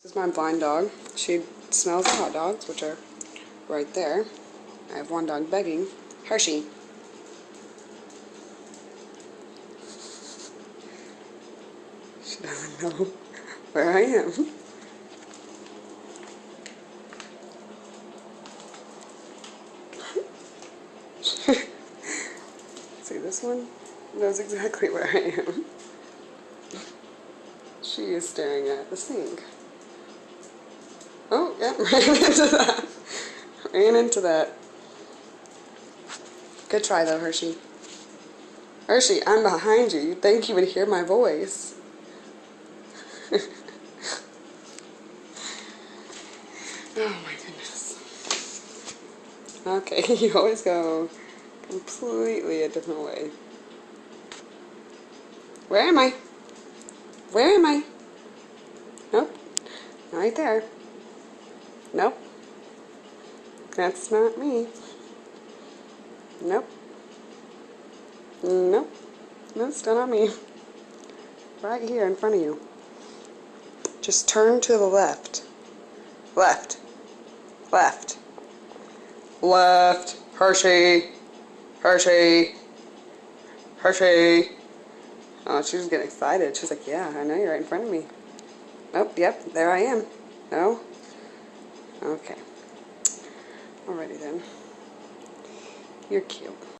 This is my blind dog. She smells the hot dogs, which are right there. I have one dog begging. Hershey. She doesn't know where I am. See, this one knows exactly where I am. She is staring at the sink. Oh, yeah, ran into that. Ran into that. Good try, though, Hershey. Hershey, I'm behind you. You'd think you would hear my voice. Oh, my goodness. Okay, you always go completely a different way. Where am I? Where am I? Nope. Right there. Nope. That's not me. Nope. Nope. That's still not me. Right here in front of you. Just turn to the left. Left. Left. Left. Hershey. Hershey. Hershey. Oh, she was getting excited. She's like, yeah, I know you're right in front of me. Nope, yep, there I am. No? Okay. Alrighty then. You're cute.